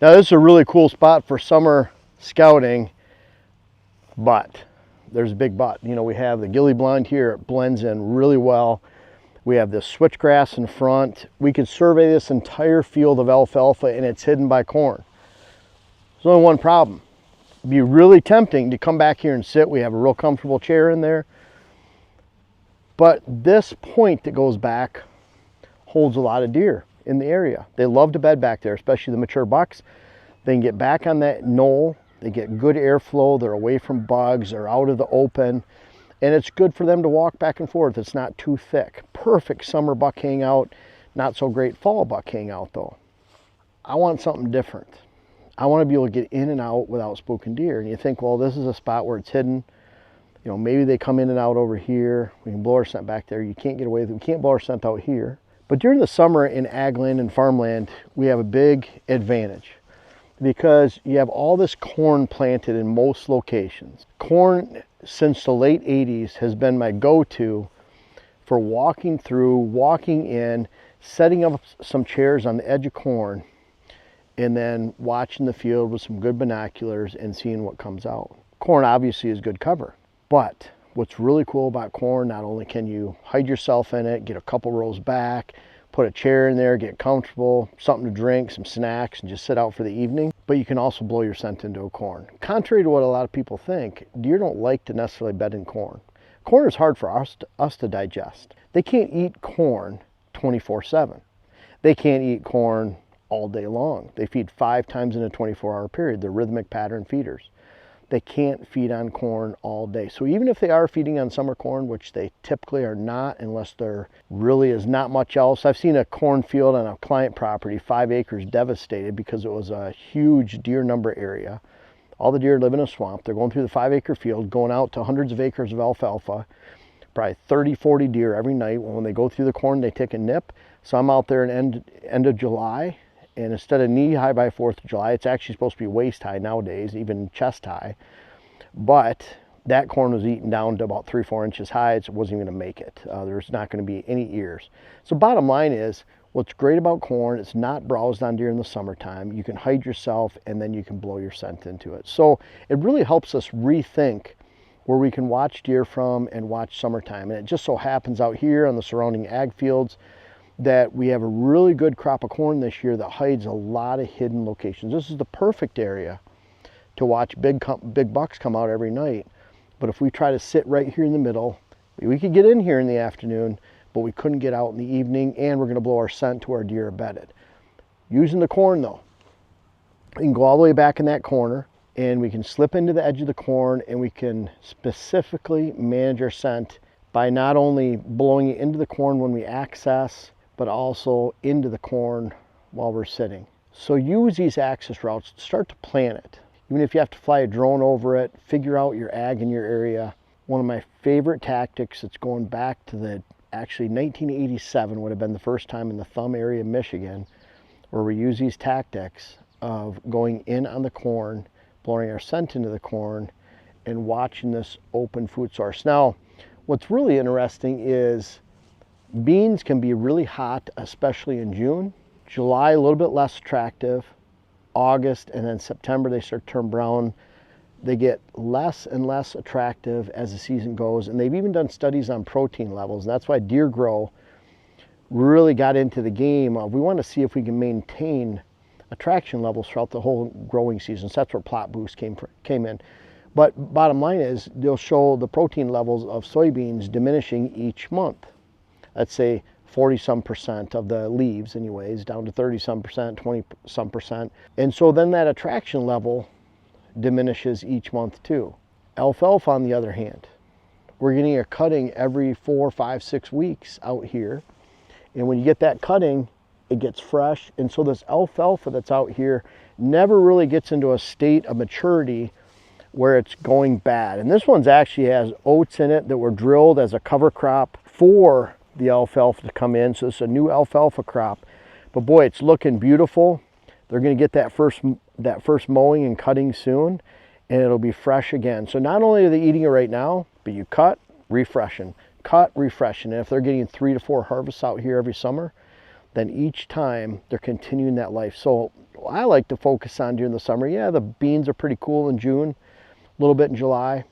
Now this is a really cool spot for summer scouting, but there's a big but. You know, we have the gilly blonde here, it blends in really well. We have this switchgrass in front. We could survey this entire field of alfalfa and it's hidden by corn. There's only one problem. It'd be really tempting to come back here and sit. We have a real comfortable chair in there. But this point that goes back holds a lot of deer in the area. They love to bed back there, especially the mature bucks. They can get back on that knoll. They get good airflow. They're away from bugs. They're out of the open. And it's good for them to walk back and forth. It's not too thick. Perfect summer buck hangout. Not so great fall buck hangout though. I want something different. I want to be able to get in and out without spooking deer. And you think, well, this is a spot where it's hidden. You know, maybe they come in and out over here. We can blow our scent back there. You can't get away with it. We can't blow our scent out here. But during the summer in ag land and farmland, we have a big advantage because you have all this corn planted in most locations. Corn, since the late 80s, has been my go-to for walking through, walking in, setting up some chairs on the edge of corn, and then watching the field with some good binoculars and seeing what comes out. Corn obviously is good cover, but what's really cool about corn, not only can you hide yourself in it, get a couple rows back, put a chair in there, get comfortable, something to drink, some snacks, and just sit out for the evening, but you can also blow your scent into a corn. Contrary to what a lot of people think, deer don't like to necessarily bed in corn. Corn is hard for us to digest. They can't eat corn 24/7. They can't eat corn all day long. They feed 5 times in a 24-hour period. They're rhythmic pattern feeders. They can't feed on corn all day. So even if they are feeding on summer corn, which they typically are not unless there really is not much else. I've seen a cornfield on a client property, 5 acres, devastated because it was a huge deer number area. All the deer live in a swamp. They're going through the 5-acre field, going out to hundreds of acres of alfalfa, probably 30, 40 deer every night. When they go through the corn, they take a nip. So I'm out there in end of July, and instead of knee high by 4th of July, it's actually supposed to be waist high nowadays, even chest high. But that corn was eaten down to about 3-4 inches high. It wasn't even going to make it. There's not going to be any ears. So bottom line is, what's great about corn, it's not browsed on deer in the summertime. You can hide yourself and then you can blow your scent into it. So it really helps us rethink where we can watch deer from and watch summertime. And it just so happens out here on the surrounding ag fields that we have a really good crop of corn this year that hides a lot of hidden locations. This is the perfect area to watch big bucks come out every night. But if we try to sit right here in the middle, we could get in here in the afternoon, but we couldn't get out in the evening, and we're going to blow our scent to our deer are bedded. Using the corn though, we can go all the way back in that corner and we can slip into the edge of the corn and we can specifically manage our scent by not only blowing it into the corn when we access, but also into the corn while we're sitting. So use these access routes, start to plan it. Even if you have to fly a drone over it, figure out your ag in your area. One of my favorite tactics, it's going back to actually 1987 would have been the first time in the Thumb area of Michigan where we use these tactics of going in on the corn, blowing our scent into the corn, and watching this open food source. Now, what's really interesting is beans can be really hot, especially in June. July, a little bit less attractive. August and then September, they start to turn brown. They get less and less attractive as the season goes. And they've even done studies on protein levels. That's why Deer Grow really got into the game of, we want to see if we can maintain attraction levels throughout the whole growing season. So that's where Plot Boost came in. But bottom line is, they'll show the protein levels of soybeans diminishing each month. Let's say 40-some% of the leaves anyways, down to 30-some%, 20-some%. And so then that attraction level diminishes each month too. Alfalfa, on the other hand, we're getting a cutting every 4, 5, 6 weeks out here. And when you get that cutting, it gets fresh. And so this alfalfa that's out here never really gets into a state of maturity where it's going bad. And this one's actually has oats in it that were drilled as a cover crop for the alfalfa to come in. So it's a new alfalfa crop. But boy, it's looking beautiful. They're going to get that first mowing and cutting soon, and it'll be fresh again. So not only are they eating it right now, but you cut, refreshing, cut, refreshing. And if they're getting 3 to 4 harvests out here every summer, then each time they're continuing that life. So I like to focus on during the summer. Yeah, the beans are pretty cool in June, a little bit in July,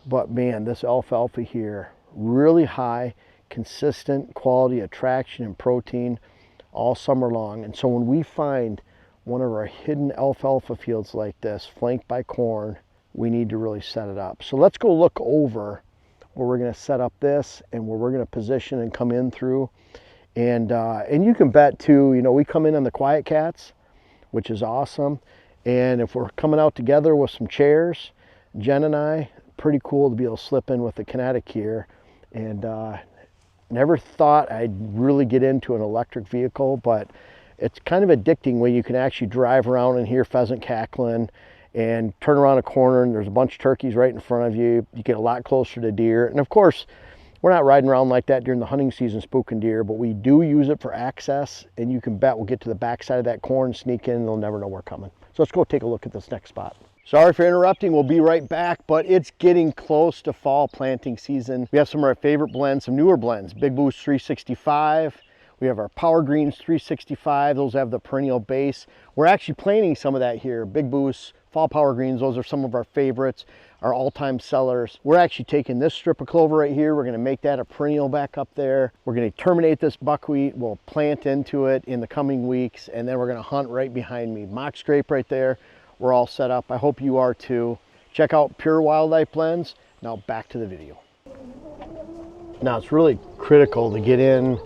but man, this alfalfa here, really high, consistent quality, attraction, and protein all summer long. And so when we find one of our hidden alfalfa fields like this, flanked by corn, we need to really set it up. So let's go look over where we're going to set up this and where we're going to position and come in through. And you can bet too, you know, we come in on the Quiet Cats, which is awesome. And if we're coming out together with some chairs, Jen and I, pretty cool to be able to slip in with the Kinetic here. And never thought I'd really get into an electric vehicle, but it's kind of addicting when you can actually drive around and hear pheasant cackling and turn around a corner and there's a bunch of turkeys right in front of you. You get a lot closer to deer. And of course, we're not riding around like that during the hunting season spooking deer, but we do use it for access, and you can bet we'll get to the backside of that corn, sneak in, and they'll never know we're coming. So let's go take a look at this next spot. Sorry for interrupting, we'll be right back, but it's getting close to fall planting season. We have some of our favorite blends, some newer blends, Big Boost 365. We have our Power Greens 365, those have the perennial base. We're actually planting some of that here, Big Boost, Fall Power Greens, those are some of our favorites, our all-time sellers. We're actually taking this strip of clover right here, we're gonna make that a perennial back up there. We're gonna terminate this buckwheat, we'll plant into it in the coming weeks, and then we're gonna hunt right behind me. Mock scrape right there, we're all set up. I hope you are too. Check out Pure Wildlife Blends. Now back to the video. Now it's really critical to get in,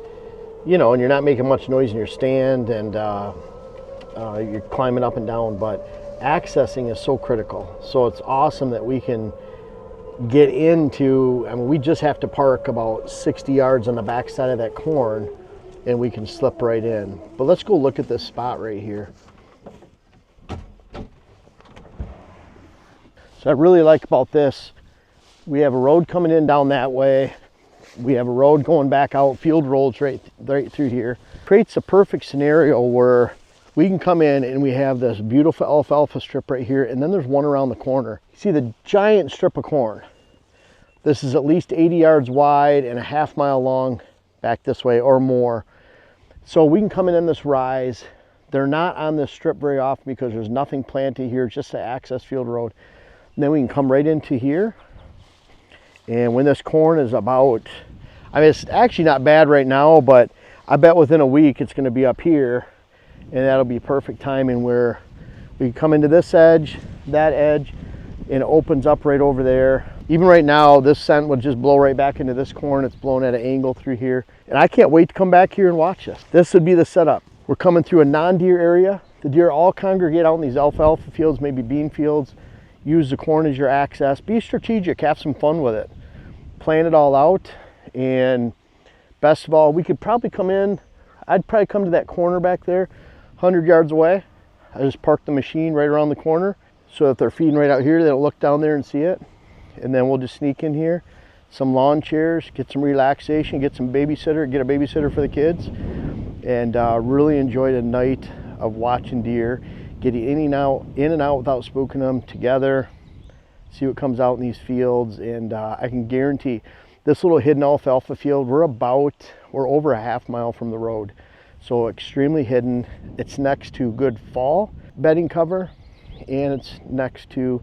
you know, and you're not making much noise in your stand and you're climbing up and down, but accessing is so critical. So it's awesome that we can get into, I mean, we just have to park about 60 yards on the backside of that corn and we can slip right in. But let's go look at this spot right here. So I really like about this, we have a road coming in down that way. We have a road going back out, field roads right through here. Creates a perfect scenario where we can come in and we have this beautiful alfalfa strip right here, and then there's one around the corner. You see the giant strip of corn. This is at least 80 yards wide and a half-mile long back this way or more. So we can come in on this rise. They're not on this strip very often because there's nothing planted here, just the access field road. And then we can come right into here. And when this corn is about, I mean, it's actually not bad right now, but I bet within a week it's gonna be up here, and that'll be perfect timing where we come into this edge, that edge, and it opens up right over there. Even right now, this scent would just blow right back into this corn. It's blown at an angle through here. And I can't wait to come back here and watch this. This would be the setup. We're coming through a non-deer area. The deer all congregate out in these alfalfa fields, maybe bean fields. Use the corn as your access. Be strategic, have some fun with it. Plan it all out, and best of all, we could probably come in, I'd probably come to that corner back there, 100 yards away. I just park the machine right around the corner, so if they're feeding right out here, they don't look down there and see it. And then we'll just sneak in here, some lawn chairs, get some relaxation, get a babysitter for the kids, and really enjoy the night of watching deer, getting in and out without spooking them together, see what comes out in these fields. And I can guarantee this little hidden alfalfa field, we're over a half-mile from the road. So extremely hidden. It's next to good fall bedding cover, and it's next to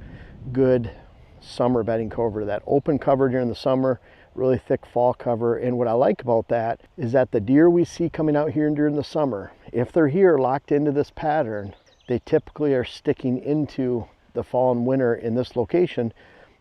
good summer bedding cover. That open cover during the summer, really thick fall cover. And what I like about that is that the deer we see coming out here during the summer, if they're here locked into this pattern, they typically are sticking into the fall and winter in this location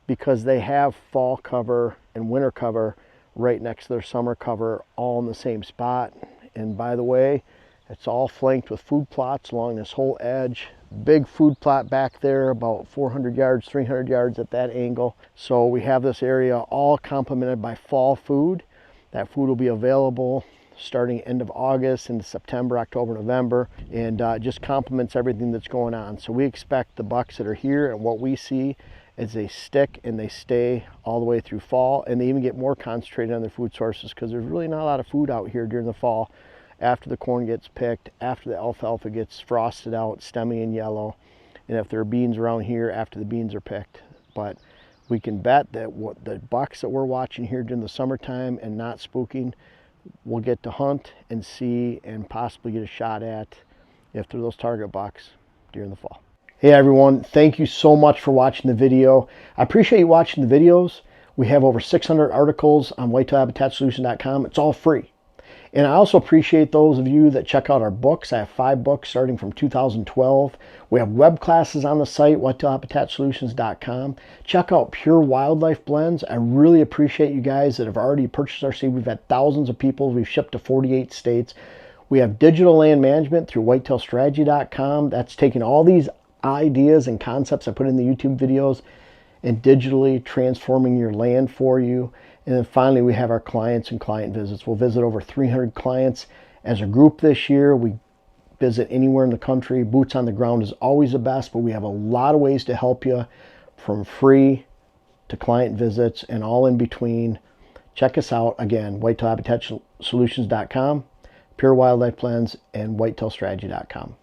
because they have fall cover and winter cover right next to their summer cover, all in the same spot. And by the way, it's all flanked with food plots along this whole edge. Big food plot back there, about 400 yards, 300 yards at that angle. So we have this area all complemented by fall food. That food will be available starting end of August into September, October, November, and just complements everything that's going on. So we expect the bucks that are here, and what we see is they stick and they stay all the way through fall, and they even get more concentrated on their food sources because there's really not a lot of food out here during the fall after the corn gets picked, after the alfalfa gets frosted out, stemmy and yellow, and if there are beans around here after the beans are picked. But we can bet that what the bucks that we're watching here during the summertime and not spooking, we'll get to hunt and see and possibly get a shot at after those target bucks during the fall. Hey everyone, thank you so much for watching the video. I appreciate you watching the videos. We have over 600 articles on whitetailhabitatsolutions.com. It's all free. And I also appreciate those of you that check out our books. I have 5 books starting from 2012. We have web classes on the site, whitetailhabitatsolutions.com. Check out Pure Wildlife Blends. I really appreciate you guys that have already purchased our seed. We've had thousands of people. We've shipped to 48 states. We have digital land management through whitetailstrategy.com. That's taking all these ideas and concepts I put in the YouTube videos and digitally transforming your land for you. And then finally, we have our clients and client visits. We'll visit over 300 clients as a group this year. We visit anywhere in the country. Boots on the ground is always the best, but we have a lot of ways to help you, from free to client visits and all in between. Check us out again, whitetailhabitatsolutions.com, Pure Wildlife Blends, and whitetailstrategy.com.